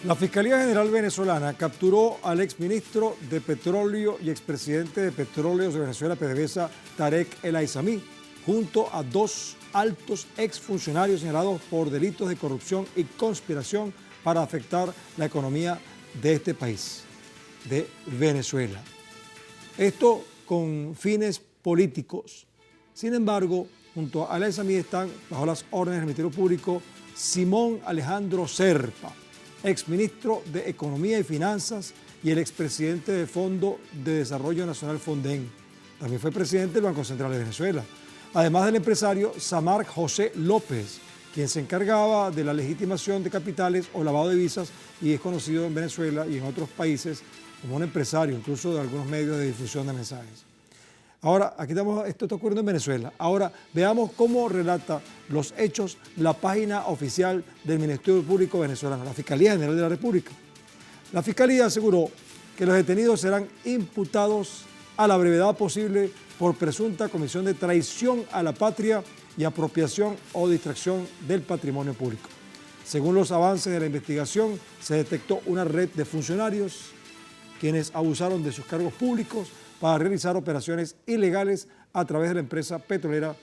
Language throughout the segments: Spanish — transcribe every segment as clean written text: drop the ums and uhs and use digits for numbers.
La Fiscalía General venezolana capturó al exministro de Petróleo y expresidente de Petróleos de Venezuela, PDVSA, Tarek El Aizami, junto a dos altos exfuncionarios señalados por delitos de corrupción y conspiración para afectar la economía de este país, de Venezuela. Esto con fines políticos. Sin embargo, junto a El Aizami están, bajo las órdenes del Ministerio Público, Simón Alejandro Serpa, exministro de Economía y Finanzas y el expresidente del Fondo de Desarrollo Nacional, Fonden. También fue presidente del Banco Central de Venezuela. Además del empresario Samar José López, quien se encargaba de la legitimación de capitales o lavado de divisas y es conocido en Venezuela y en otros países como un empresario, incluso de algunos medios de difusión de mensajes. Ahora, aquí estamos, esto está ocurriendo en Venezuela. Ahora, veamos cómo relata los hechos la página oficial del Ministerio Público venezolano, la Fiscalía General de la República. La Fiscalía aseguró que los detenidos serán imputados a la brevedad posible por presunta comisión de traición a la patria y apropiación o distracción del patrimonio público. Según los avances de la investigación, se detectó una red de funcionarios quienes abusaron de sus cargos públicos para realizar operaciones ilegales a través de la empresa petrolera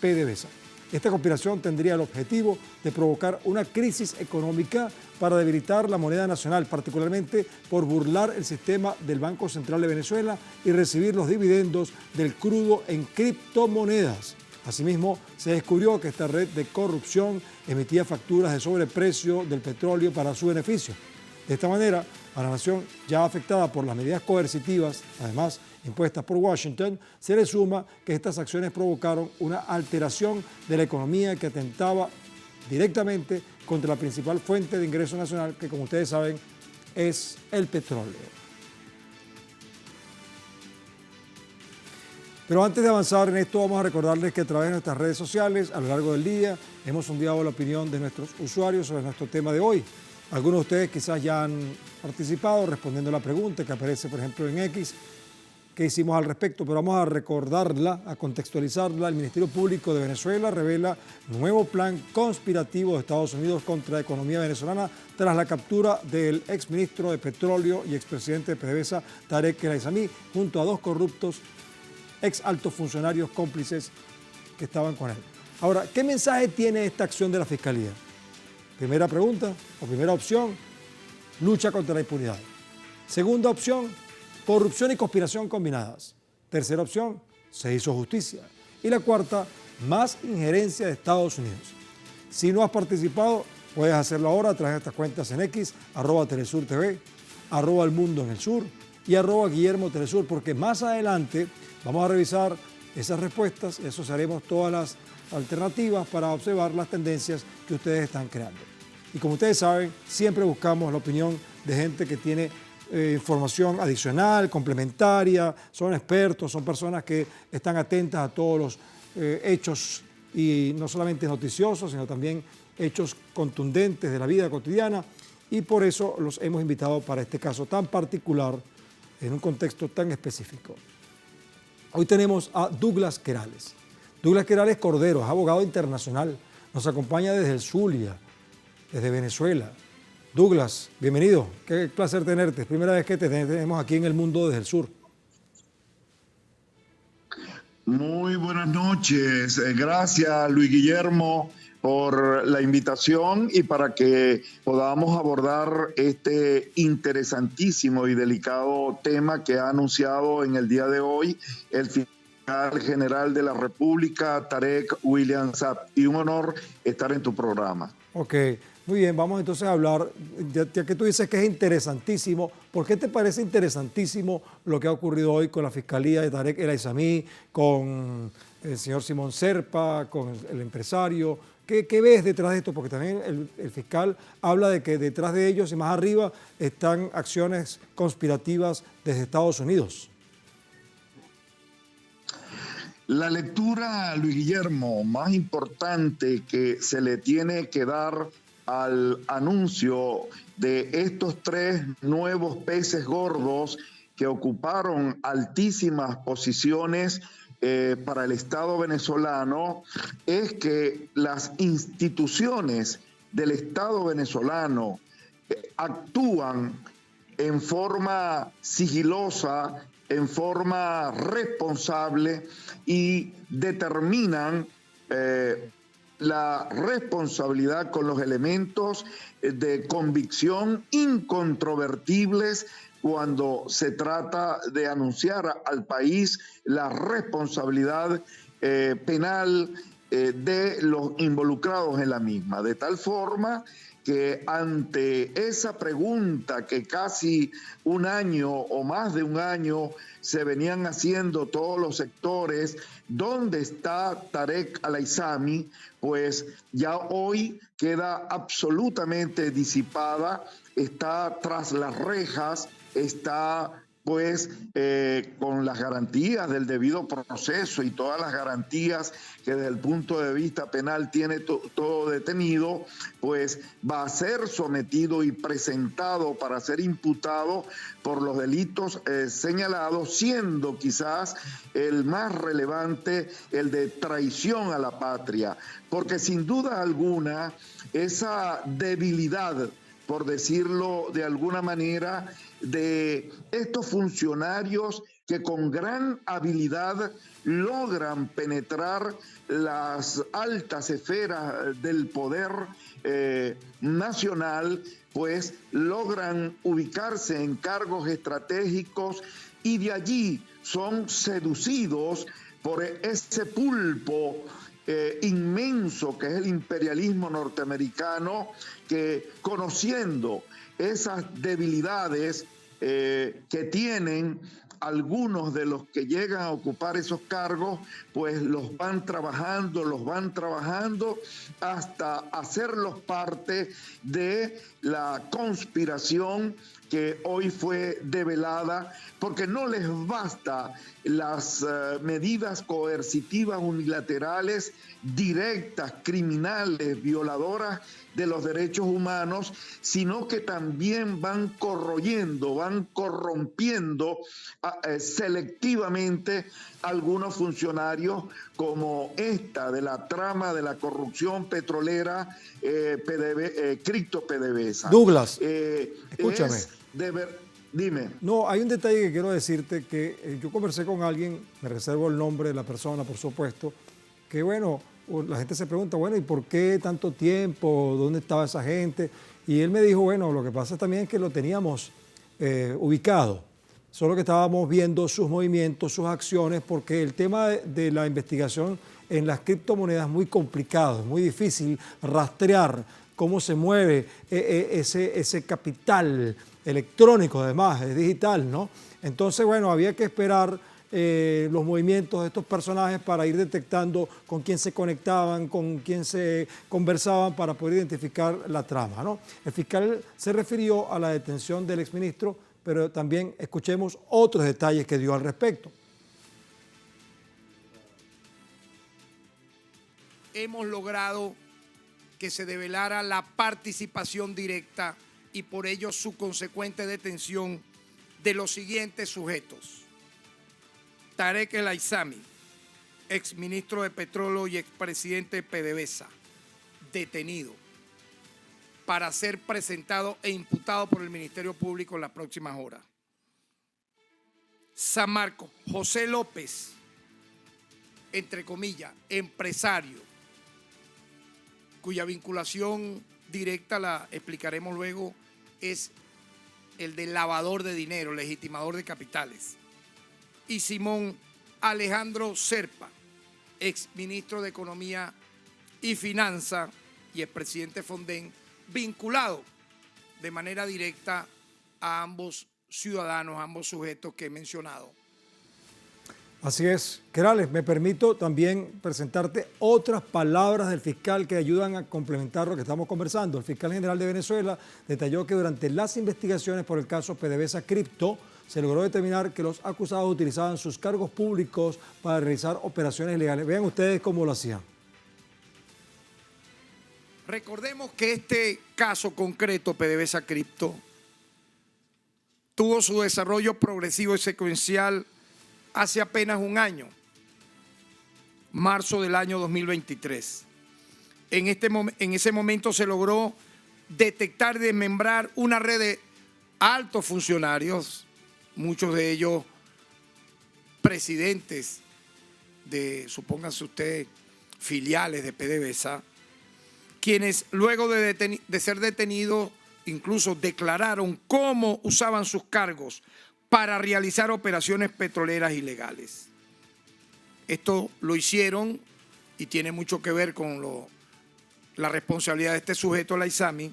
PDVSA. Esta conspiración tendría el objetivo de provocar una crisis económica para debilitar la moneda nacional, particularmente por burlar el sistema del Banco Central de Venezuela y recibir los dividendos del crudo en criptomonedas. Asimismo, se descubrió que esta red de corrupción emitía facturas de sobreprecio del petróleo para su beneficio. De esta manera, a la nación ya afectada por las medidas coercitivas, además impuestas por Washington, se le suma que estas acciones provocaron una alteración de la economía que atentaba directamente contra la principal fuente de ingreso nacional, que como ustedes saben es el petróleo. Pero antes de avanzar en esto, vamos a recordarles que a través de nuestras redes sociales, a lo largo del día, hemos sondeado la opinión de nuestros usuarios sobre nuestro tema de hoy. Algunos de ustedes quizás ya han participado respondiendo a la pregunta que aparece, por ejemplo, en X, que hicimos al respecto, pero vamos a recordarla, a contextualizarla. El Ministerio Público de Venezuela revela nuevo plan conspirativo de Estados Unidos contra la economía venezolana tras la captura del exministro de Petróleo y expresidente de PDVSA, Tarek El Aizami, junto a dos corruptos ex altos funcionarios cómplices que estaban con él. Ahora, ¿qué mensaje tiene esta acción de la Fiscalía? Primera pregunta, o primera opción, lucha contra la impunidad. Segunda opción, corrupción y conspiración combinadas. Tercera opción, se hizo justicia. Y la cuarta, más injerencia de Estados Unidos. Si no has participado, puedes hacerlo ahora a través de estas cuentas en X, @TelesurTV, @ElMundo en el Sur y @GuillermoTelesur, porque más adelante vamos a revisar esas respuestas, eso haremos todas las alternativas para observar las tendencias que ustedes están creando. Y como ustedes saben, siempre buscamos la opinión de gente que tiene información adicional, complementaria, son expertos, son personas que están atentas a todos los hechos, y no solamente noticiosos, sino también hechos contundentes de la vida cotidiana, y por eso los hemos invitado para este caso tan particular, en un contexto tan específico. Hoy tenemos a Douglas Querales. Douglas Querales Cordero es abogado internacional, nos acompaña desde el Zulia, desde Venezuela. Douglas, bienvenido, qué placer tenerte, es primera vez que te tenemos aquí en El Mundo desde el Sur. Muy buenas noches, gracias Luis Guillermo por la invitación y para que podamos abordar este interesantísimo y delicado tema que ha anunciado en el día de hoy el fiscal general de la República, Tarek William Saab, y un honor estar en tu programa. Ok, muy bien, vamos entonces a hablar, ya que tú dices que es interesantísimo, ¿por qué te parece interesantísimo lo que ha ocurrido hoy con la Fiscalía de Tarek El Aizami, con el señor Simón Serpa, con el empresario? ¿Qué ves detrás de esto? Porque también el fiscal habla de que detrás de ellos y más arriba están acciones conspirativas desde Estados Unidos. La lectura, Luis Guillermo, más importante que se le tiene que dar al anuncio de estos tres nuevos peces gordos que ocuparon altísimas posiciones para el Estado venezolano es que las instituciones del Estado venezolano actúan en forma sigilosa, en forma responsable y determinan la responsabilidad con los elementos de convicción incontrovertibles cuando se trata de anunciar al país la responsabilidad penal de los involucrados en la misma. De tal forma que ante esa pregunta que casi un año o más de un año se venían haciendo todos los sectores, ¿dónde está Tarek Al-Aissami? Pues ya hoy queda absolutamente disipada, está tras las rejas, está pues con las garantías del debido proceso y todas las garantías que desde el punto de vista penal tiene todo detenido, pues va a ser sometido y presentado para ser imputado por los delitos señalados, siendo quizás el más relevante el de traición a la patria, porque sin duda alguna esa debilidad, por decirlo de alguna manera, de estos funcionarios que con gran habilidad logran penetrar las altas esferas del poder nacional, pues logran ubicarse en cargos estratégicos y de allí son seducidos por ese pulpo inmenso que es el imperialismo norteamericano, que conociendo esas debilidades que tienen algunos de los que llegan a ocupar esos cargos, pues los van trabajando hasta hacerlos parte de la conspiración que hoy fue develada, porque no les basta las medidas coercitivas unilaterales, directas, criminales, violadoras de los derechos humanos, sino que también van corroyendo, van corrompiendo selectivamente algunos funcionarios, como esta de la trama de la corrupción petrolera Cripto PDVSA. Douglas, escúchame. Dime. No, hay un detalle que quiero decirte, que yo conversé con alguien, me reservo el nombre de la persona, por supuesto, que bueno, la gente se pregunta, bueno, ¿y por qué tanto tiempo? ¿Dónde estaba esa gente? Y él me dijo, bueno, lo que pasa también es que lo teníamos ubicado, solo que estábamos viendo sus movimientos, sus acciones, porque el tema de la investigación en las criptomonedas es muy complicado, es muy difícil rastrear cómo se mueve ese capital electrónico, además, es digital, ¿no? Entonces, bueno, había que esperar los movimientos de estos personajes para ir detectando con quién se conectaban, con quién se conversaban para poder identificar la trama, ¿no? El fiscal se refirió a la detención del exministro, pero también escuchemos otros detalles que dio al respecto. Hemos logrado que se develara la participación directa y por ello su consecuente detención de los siguientes sujetos: Tarek El-Aissami, exministro de Petróleo y expresidente de PDVSA, detenido para ser presentado e imputado por el Ministerio Público en las próximas horas. San Marcos, José López, entre comillas, empresario, cuya vinculación directa, la explicaremos luego, es el de lavador de dinero, legitimador de capitales. Y Simón Alejandro Serpa, exministro de Economía y Finanza y expresidente Fonden, vinculado de manera directa a ambos ciudadanos, a ambos sujetos que he mencionado. Así es. Querales, me permito también presentarte otras palabras del fiscal que ayudan a complementar lo que estamos conversando. El fiscal general de Venezuela detalló que durante las investigaciones por el caso PDVSA Cripto se logró determinar que los acusados utilizaban sus cargos públicos para realizar operaciones ilegales. Vean ustedes cómo lo hacían. Recordemos que este caso concreto, PDVSA Cripto, tuvo su desarrollo progresivo y secuencial hace apenas un año, marzo del año 2023. En ese momento se logró detectar y desmembrar una red de altos funcionarios, muchos de ellos presidentes de, supónganse ustedes, filiales de PDVSA, quienes luego de ser detenidos incluso declararon cómo usaban sus cargos para realizar operaciones petroleras ilegales. Esto lo hicieron y tiene mucho que ver con la responsabilidad de este sujeto, el Aizami,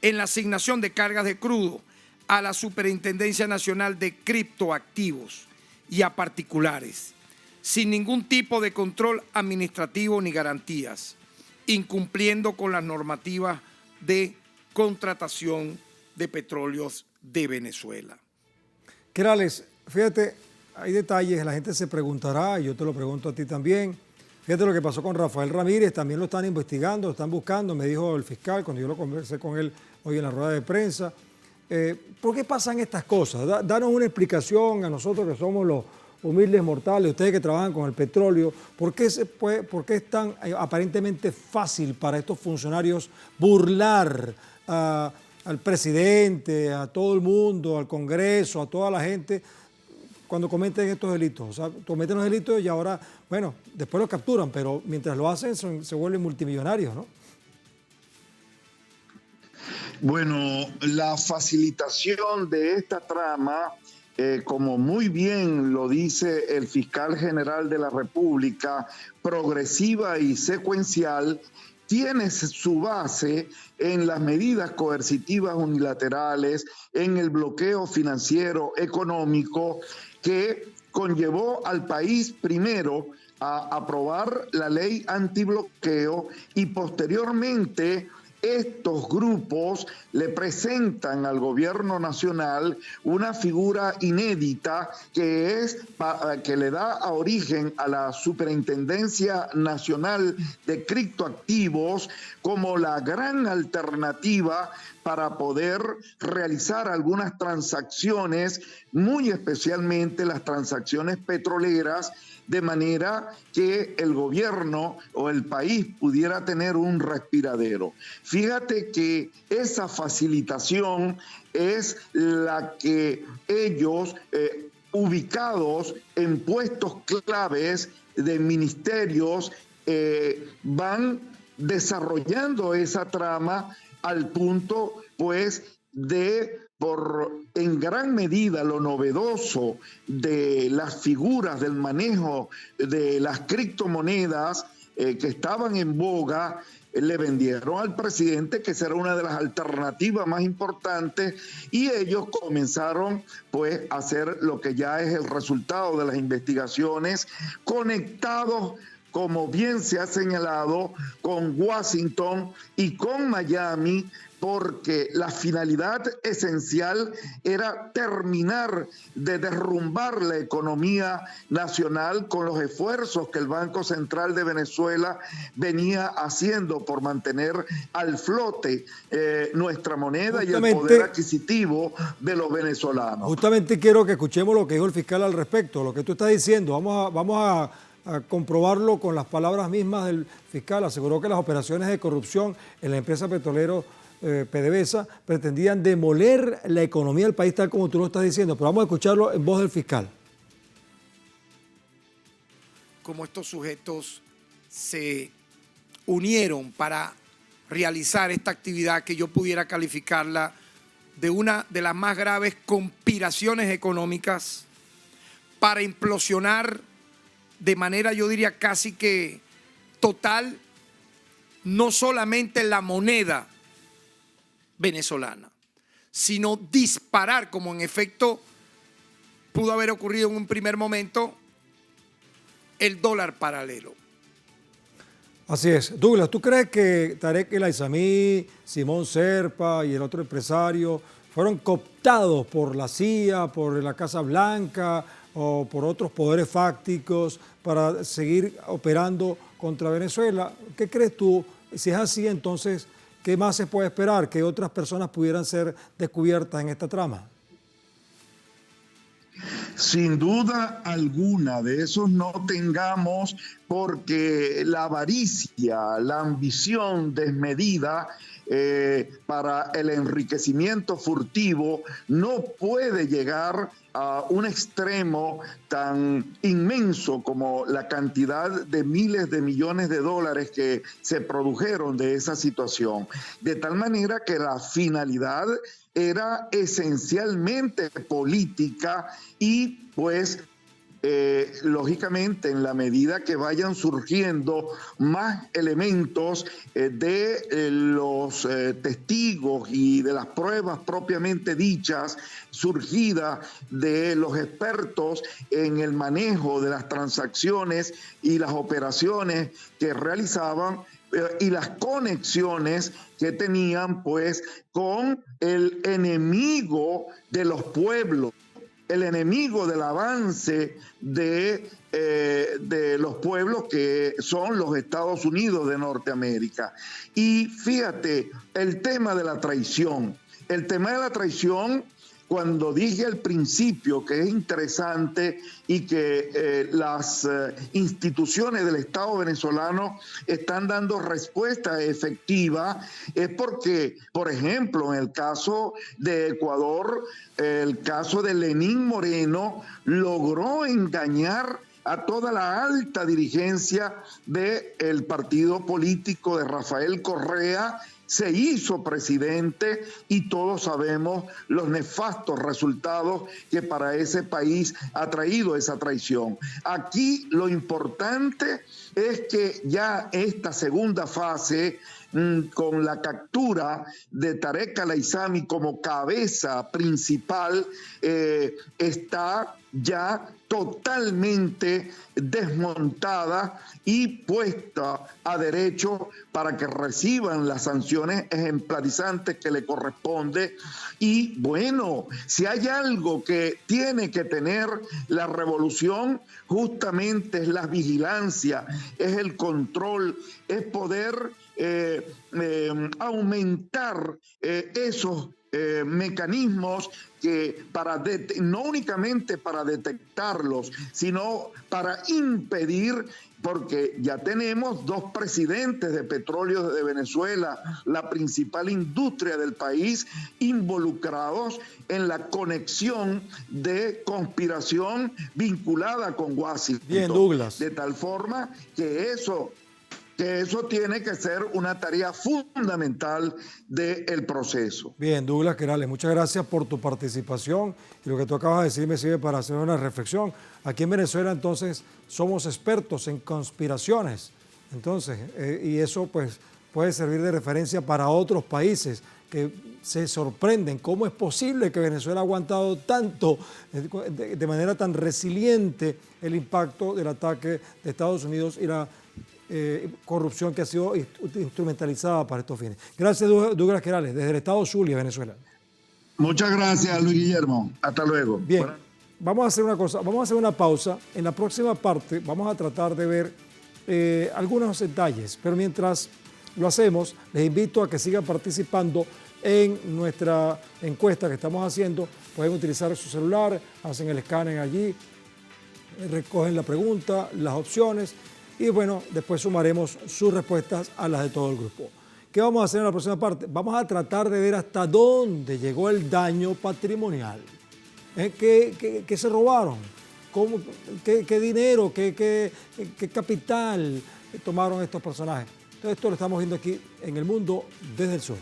en la asignación de cargas de crudo a la Superintendencia Nacional de Criptoactivos y a particulares, sin ningún tipo de control administrativo ni garantías, incumpliendo con las normativas de contratación de petróleos de Venezuela. Querales, fíjate, hay detalles, la gente se preguntará, y yo te lo pregunto a ti también. Fíjate lo que pasó con Rafael Ramírez, también lo están investigando, lo están buscando, me dijo el fiscal cuando yo lo conversé con él hoy en la rueda de prensa. ¿Por qué pasan estas cosas? Danos una explicación a nosotros que somos los humildes mortales, ustedes que trabajan con el petróleo, ¿por qué es tan aparentemente fácil para estos funcionarios burlar al presidente, a todo el mundo, al Congreso, a toda la gente cuando cometen estos delitos? O sea, cometen los delitos y ahora, bueno, después los capturan, pero mientras lo hacen se vuelven multimillonarios, ¿no? Bueno, la facilitación de esta trama, como muy bien lo dice el fiscal general de la República, progresiva y secuencial, tiene su base en las medidas coercitivas unilaterales, en el bloqueo financiero económico que conllevó al país primero a aprobar la ley antibloqueo y posteriormente estos grupos le presentan al gobierno nacional una figura inédita que le da origen a la Superintendencia Nacional de Criptoactivos como la gran alternativa para poder realizar algunas transacciones, muy especialmente las transacciones petroleras, de manera que el gobierno o el país pudiera tener un respiradero. Fíjate que esa facilitación es la que ellos, ubicados en puestos claves de ministerios, van desarrollando esa trama al punto, pues, en gran medida lo novedoso de las figuras del manejo de las criptomonedas que estaban en boga, le vendieron al presidente que será una de las alternativas más importantes y ellos comenzaron pues a hacer lo que ya es el resultado de las investigaciones, conectados, como bien se ha señalado, con Washington y con Miami, porque la finalidad esencial era terminar de derrumbar la economía nacional con los esfuerzos que el Banco Central de Venezuela venía haciendo por mantener al flote nuestra moneda y el poder adquisitivo de los venezolanos. Justamente quiero que escuchemos lo que dijo el fiscal al respecto, lo que tú estás diciendo. Vamos a comprobarlo con las palabras mismas del fiscal. Aseguró que las operaciones de corrupción en la empresa petrolera PDVSA pretendían demoler la economía del país, tal como tú lo estás diciendo, pero vamos a escucharlo en voz del fiscal. Como estos sujetos se unieron para realizar esta actividad que yo pudiera calificarla de una de las más graves conspiraciones económicas para implosionar de manera, yo diría, casi que total, no solamente la moneda venezolana, sino disparar, como en efecto pudo haber ocurrido en un primer momento, el dólar paralelo. Así es. Douglas, ¿tú crees que Tarek El Aizami, Simón Serpa y el otro empresario fueron cooptados por la CIA, por la Casa Blanca o por otros poderes fácticos para seguir operando contra Venezuela? ¿Qué crees tú? Si es así, entonces, ¿qué más se puede esperar? ¿Que otras personas pudieran ser descubiertas en esta trama? Sin duda alguna, de esos no tengamos, porque la avaricia, la ambición desmedida para el enriquecimiento furtivo no puede llegar a un extremo tan inmenso como la cantidad de miles de millones de dólares que se produjeron de esa situación. De tal manera que la finalidad era esencialmente política y pues lógicamente en la medida que vayan surgiendo más elementos de los testigos y de las pruebas propiamente dichas surgidas de los expertos en el manejo de las transacciones y las operaciones que realizaban y las conexiones que tenían pues con el enemigo de los pueblos, el enemigo del avance de los pueblos que son los Estados Unidos de Norteamérica. Y fíjate, el tema de la traición, cuando dije al principio que es interesante y que las instituciones del Estado venezolano están dando respuesta efectiva, es porque, por ejemplo, en el caso de Ecuador, el caso de Lenín Moreno logró engañar a toda la alta dirigencia del partido político de Rafael Correa, se hizo presidente y todos sabemos los nefastos resultados que para ese país ha traído esa traición. Aquí lo importante es que ya esta segunda fase, con la captura de Tarek el-Aissami como cabeza principal, está ya totalmente desmontada y puesta a derecho para que reciban las sanciones ejemplarizantes que le corresponde. Y bueno, si hay algo que tiene que tener la revolución, justamente es la vigilancia, es el control, es poder aumentar esos mecanismos que no únicamente para detectarlos, sino para impedir, porque ya tenemos 2 presidentes de petróleo de Venezuela, la principal industria del país, involucrados en la conexión de conspiración vinculada con Washington. Bien, Douglas. De tal forma que eso tiene que ser una tarea fundamental del proceso. Bien, Douglas Querales, muchas gracias por tu participación y lo que tú acabas de decir me sirve para hacer una reflexión. Aquí en Venezuela entonces somos expertos en conspiraciones, entonces, y eso pues puede servir de referencia para otros países que se sorprenden cómo es posible que Venezuela ha aguantado tanto, de manera tan resiliente, el impacto del ataque de Estados Unidos y la corrupción que ha sido instrumentalizada para estos fines. Gracias, Douglas Querales, desde el estado Zulia, Venezuela. Muchas gracias, Luis Guillermo. Hasta luego. Bien, vamos a hacer una cosa, vamos a hacer una pausa. En la próxima parte vamos a tratar de ver algunos detalles, pero mientras lo hacemos, les invito a que sigan participando en nuestra encuesta que estamos haciendo. Pueden utilizar su celular, hacen el escáner allí, recogen la pregunta, las opciones, y bueno, después sumaremos sus respuestas a las de todo el grupo. ¿Qué vamos a hacer en la próxima parte? Vamos a tratar de ver hasta dónde llegó el daño patrimonial. ¿Qué se robaron? ¿Qué dinero, qué capital tomaron estos personajes? Todo esto lo estamos viendo aquí en El Mundo desde el Sur.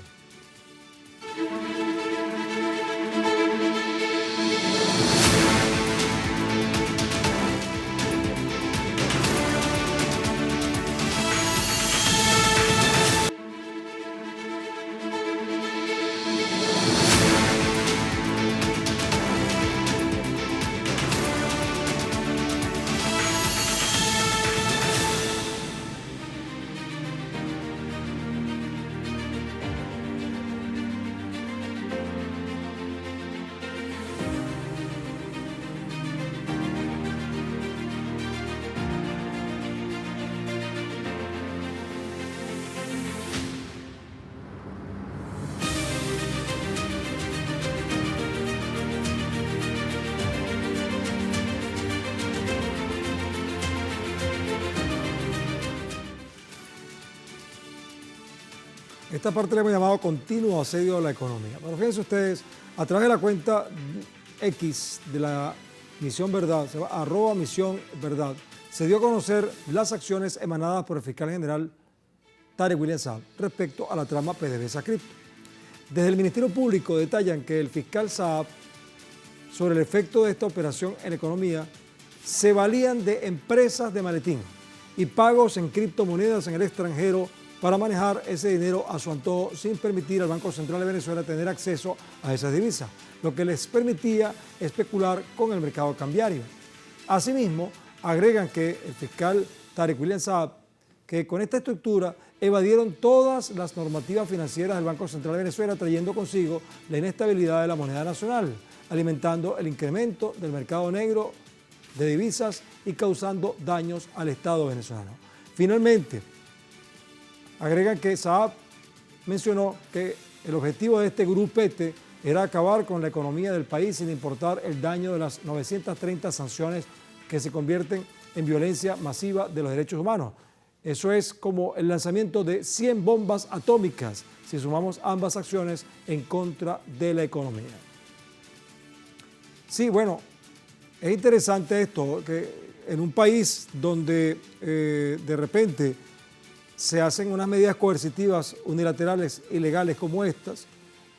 Esta parte le hemos llamado continuo asedio a la economía. Pero fíjense ustedes, a través de la cuenta X de la Misión Verdad, @Misión Verdad, se dio a conocer las acciones emanadas por el fiscal general Tarek William Saab respecto a la trama PDVSA Cripto. Desde el Ministerio Público detallan que el fiscal Saab, sobre el efecto de esta operación en la economía, se valían de empresas de maletín y pagos en criptomonedas en el extranjero para manejar ese dinero a su antojo sin permitir al Banco Central de Venezuela tener acceso a esas divisas, lo que les permitía especular con el mercado cambiario. Asimismo, agregan que el fiscal Tarek William Saab, que con esta estructura evadieron todas las normativas financieras del Banco Central de Venezuela, trayendo consigo la inestabilidad de la moneda nacional, alimentando el incremento del mercado negro de divisas y causando daños al Estado venezolano. Finalmente, agregan que Saab mencionó que el objetivo de este grupete era acabar con la economía del país sin importar el daño de las 930 sanciones que se convierten en violencia masiva de los derechos humanos. Eso es como el lanzamiento de 100 bombas atómicas si sumamos ambas acciones en contra de la economía. Sí, bueno, es interesante esto, que en un país donde de repente se hacen unas medidas coercitivas unilaterales ilegales como estas,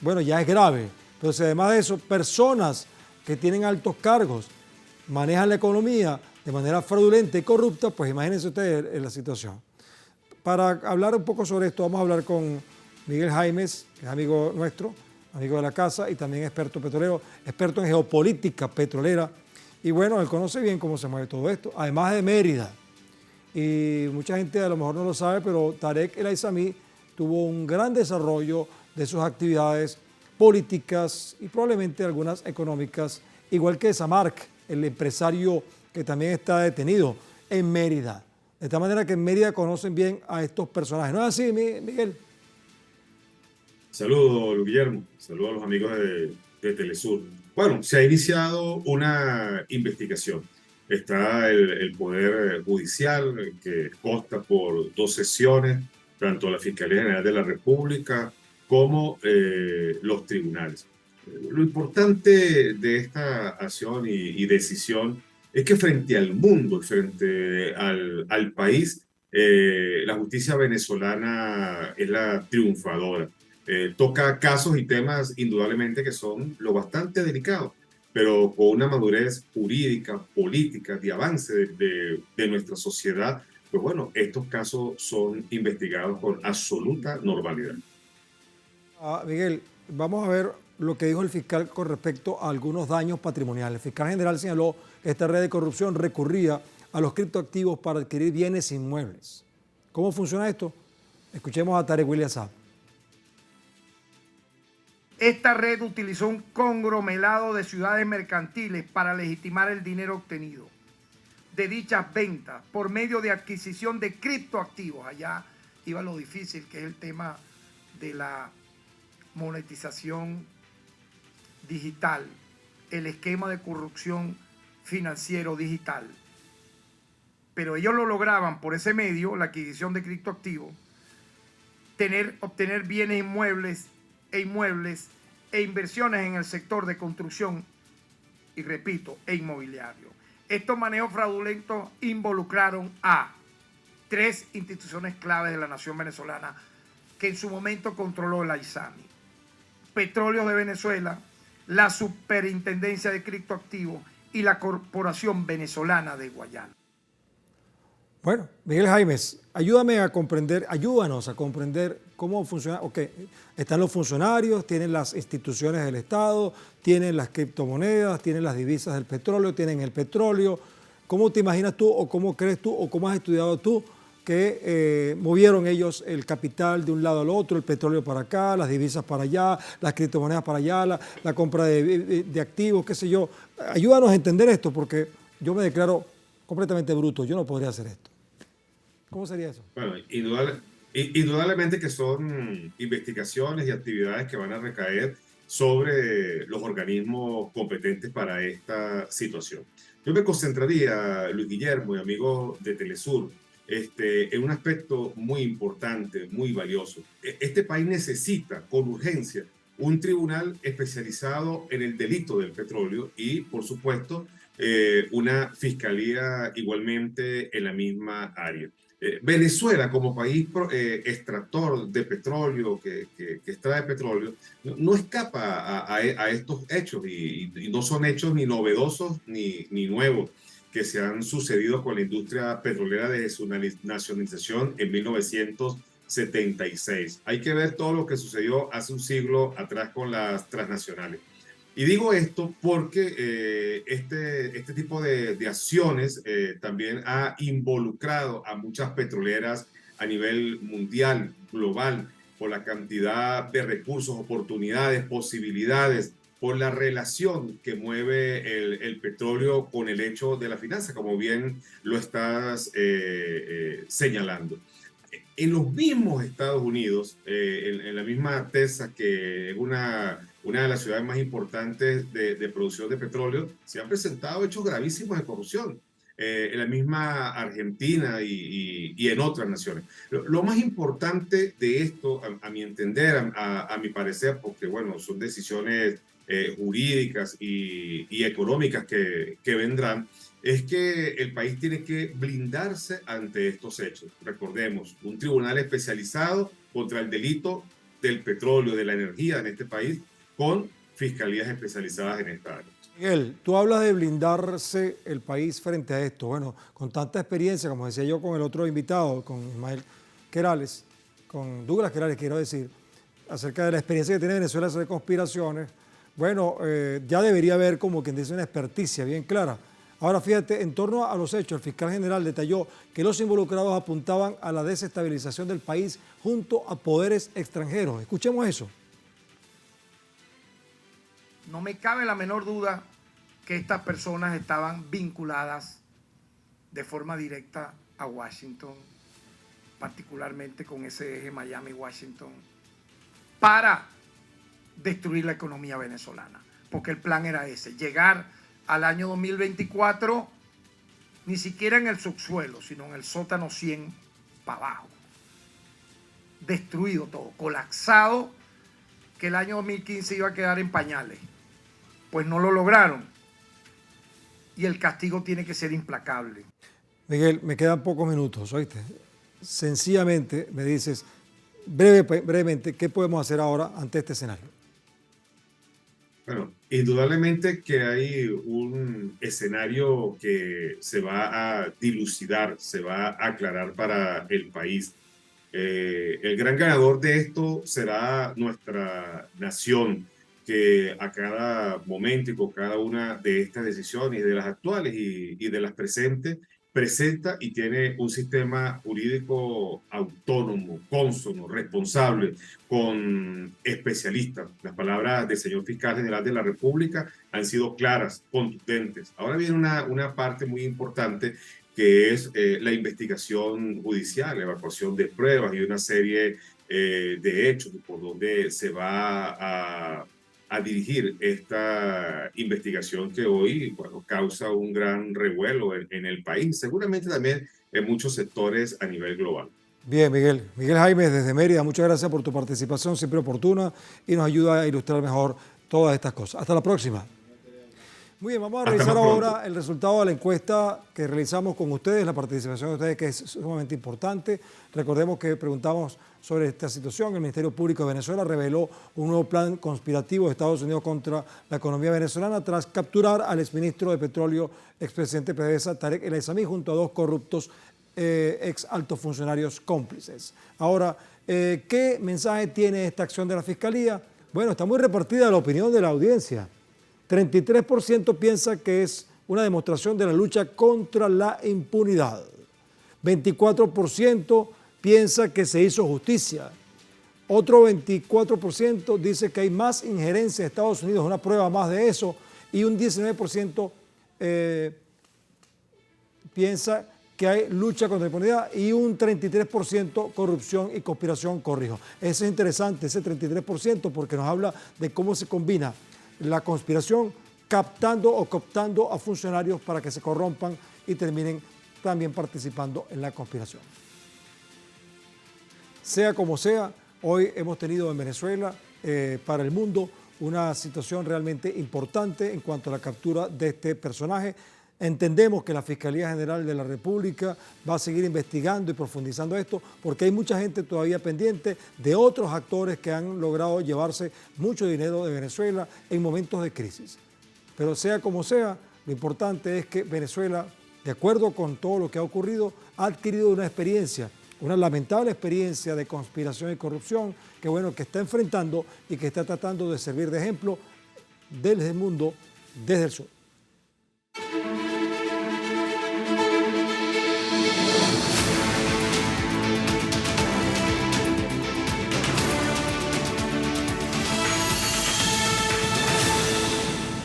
bueno, ya es grave. Pero si además de eso, personas que tienen altos cargos manejan la economía de manera fraudulenta y corrupta, pues imagínense ustedes la situación. Para hablar un poco sobre esto, vamos a hablar con Miguel Jaimes, que es amigo nuestro, amigo de la casa y también experto petrolero, experto en geopolítica petrolera. Y bueno, él conoce bien cómo se mueve todo esto, además de Mérida. Y mucha gente a lo mejor no lo sabe, pero Tarek El Aissami tuvo un gran desarrollo de sus actividades políticas y probablemente algunas económicas, igual que Samark, el empresario que también está detenido en Mérida. De tal manera que en Mérida conocen bien a estos personajes. ¿No es así, Miguel? Saludos, Guillermo. Saludos a los amigos de Telesur. Bueno, se ha iniciado una investigación. Está el Poder Judicial, que consta por 2 sesiones, tanto la Fiscalía General de la República como los tribunales. Lo importante de esta acción y decisión es que frente al mundo, frente al país, la justicia venezolana es la triunfadora. Toca casos y temas indudablemente que son lo bastante delicados, pero con una madurez jurídica, política, de avance de nuestra sociedad, pues bueno, estos casos son investigados con absoluta normalidad. Miguel, vamos a ver lo que dijo el fiscal con respecto a algunos daños patrimoniales. El fiscal general señaló que esta red de corrupción recurría a los criptoactivos para adquirir bienes inmuebles. ¿Cómo funciona esto? Escuchemos a Tarek William Saab. Esta red utilizó un conglomerado de ciudades mercantiles para legitimar el dinero obtenido de dichas ventas por medio de adquisición de criptoactivos. Allá iba lo difícil, que es el tema de la monetización digital, el esquema de corrupción financiero digital. Pero ellos lo lograban por ese medio, la adquisición de criptoactivos, obtener bienes inmuebles e inversiones en el sector de construcción y, repito, e inmobiliario. Estos manejos fraudulentos involucraron a 3 instituciones claves de la nación venezolana que en su momento controló el Aissami: Petróleos de Venezuela, la Superintendencia de Criptoactivos y la Corporación Venezolana de Guayana. Bueno, Miguel Jaimes, ayúdanos a comprender cómo funciona. Ok, están los funcionarios, tienen las instituciones del Estado, tienen las criptomonedas, tienen las divisas del petróleo, tienen el petróleo. ¿Cómo te imaginas tú o cómo crees tú o cómo has estudiado tú que movieron ellos el capital de un lado al otro, el petróleo para acá, las divisas para allá, las criptomonedas para allá, la compra de activos, qué sé yo? Ayúdanos a entender esto, porque yo me declaro completamente bruto, yo no podría hacer esto. ¿Cómo sería eso? Bueno, indudablemente que son investigaciones y actividades que van a recaer sobre los organismos competentes para esta situación. Yo me concentraría, Luis Guillermo y amigos de Telesur, en un aspecto muy importante, muy valioso. Este país necesita con urgencia un tribunal especializado en el delito del petróleo y, por supuesto, una fiscalía igualmente en la misma área. Venezuela, como país extractor de petróleo, que extrae petróleo, no escapa a estos hechos y no son hechos ni novedosos ni nuevos que se han sucedido con la industria petrolera desde su nacionalización en 1976. Hay que ver todo lo que sucedió hace un siglo atrás con las transnacionales. Y digo esto porque este tipo de acciones también ha involucrado a muchas petroleras a nivel mundial, global, por la cantidad de recursos, oportunidades, posibilidades, por la relación que mueve el petróleo con el hecho de la finanza, como bien lo estás señalando. En los mismos Estados Unidos, en la misma Texas, que es una de las ciudades más importantes de producción de petróleo, se han presentado hechos gravísimos de corrupción. En la misma Argentina y en otras naciones. Lo más importante de esto, a mi entender, a mi parecer, porque bueno, son decisiones jurídicas y económicas que vendrán, es que el país tiene que blindarse ante estos hechos. Recordemos, un tribunal especializado contra el delito del petróleo, de la energía en este país, con fiscalías especializadas en esta área. Miguel, tú hablas de blindarse el país frente a esto. Bueno, con tanta experiencia, como decía yo con el otro invitado, con Ismael Querales, con Douglas Querales, quiero decir, acerca de la experiencia que tiene Venezuela sobre conspiraciones, bueno, ya debería haber, como quien dice, una experticia bien clara. Ahora fíjate, en torno a los hechos, el fiscal general detalló que los involucrados apuntaban a la desestabilización del país junto a poderes extranjeros. Escuchemos eso. No me cabe la menor duda que estas personas estaban vinculadas de forma directa a Washington, particularmente con ese eje Miami-Washington, para destruir la economía venezolana. Porque el plan era ese, llegar al año 2024 ni siquiera en el subsuelo, sino en el sótano 100 para abajo. Destruido todo, colapsado, que el año 2015 iba a quedar en pañales. Pues no lo lograron. Y el castigo tiene que ser implacable. Miguel, me quedan pocos minutos, ¿oíste? Sencillamente me dices, brevemente, ¿qué podemos hacer ahora ante este escenario? Bueno, indudablemente que hay un escenario que se va a dilucidar, se va a aclarar para el país. El gran ganador de esto será nuestra nación, que a cada momento y con cada una de estas decisiones, de las actuales y de las presentes, presenta y tiene un sistema jurídico autónomo, cónsono, responsable, con especialistas. Las palabras del señor fiscal general de la República han sido claras, contundentes. Ahora viene una parte muy importante, que es la investigación judicial, la evacuación de pruebas y una serie de hechos por donde se va a dirigir esta investigación que hoy, bueno, causa un gran revuelo en el país, seguramente también en muchos sectores a nivel global. Bien, Miguel. Miguel Jaimes desde Mérida, muchas gracias por tu participación, siempre oportuna, y nos ayuda a ilustrar mejor todas estas cosas. Hasta la próxima. Muy bien, vamos a revisar ahora el resultado de la encuesta que realizamos con ustedes, la participación de ustedes, que es sumamente importante. Recordemos que preguntamos sobre esta situación. El Ministerio Público de Venezuela reveló un nuevo plan conspirativo de Estados Unidos contra la economía venezolana tras capturar al exministro de Petróleo, expresidente de PDVSA, Tarek El Aissami, junto a dos corruptos ex altos funcionarios cómplices. Ahora, ¿qué mensaje tiene esta acción de la Fiscalía? Bueno, está muy repartida la opinión de la audiencia. 33% piensa que es una demostración de la lucha contra la impunidad. 24% piensa que se hizo justicia. Otro 24% dice que hay más injerencia de Estados Unidos, una prueba más de eso. Y un 19% piensa que hay lucha contra la impunidad y un 33% corrupción y conspiración, corrijo. Eso es interesante, ese 33%, porque nos habla de cómo se combina la conspiración captando o cooptando a funcionarios para que se corrompan y terminen también participando en la conspiración. Sea como sea, hoy hemos tenido en Venezuela, para el mundo, una situación realmente importante en cuanto a la captura de este personaje. Entendemos que la Fiscalía General de la República va a seguir investigando y profundizando esto porque hay mucha gente todavía pendiente de otros actores que han logrado llevarse mucho dinero de Venezuela en momentos de crisis. Pero sea como sea, lo importante es que Venezuela, de acuerdo con todo lo que ha ocurrido, ha adquirido una experiencia, una lamentable experiencia de conspiración y corrupción que, bueno, que está enfrentando y que está tratando de servir de ejemplo desde el mundo, desde el sur.